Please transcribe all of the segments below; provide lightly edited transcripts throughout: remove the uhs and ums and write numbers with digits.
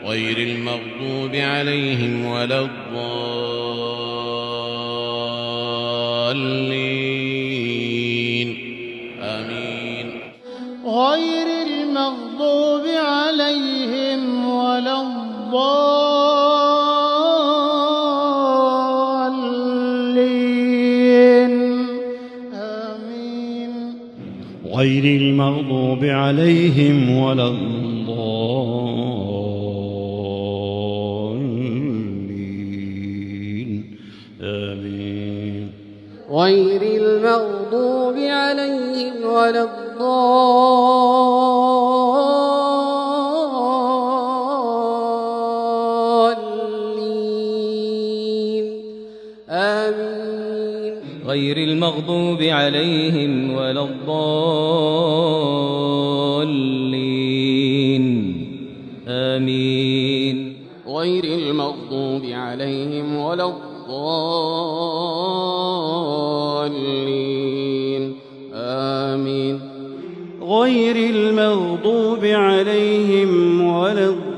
غير المغضوب عليهم ولا الضالين آمين. غير المغضوب عليهم ولا الضالين آمين. غير المغضوب عليهم ولا الضالين آمين. غير المغضوب عليهم ولا الضالين آمين. غير المغضوب عليهم ولا الضالين آمين. غير المغضوب عليهم ولا الضالين آمين. غير المغضوب عليهم ولا الضالين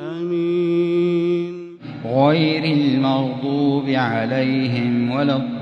آمين. غير المغضوب عليهم ولا الضالين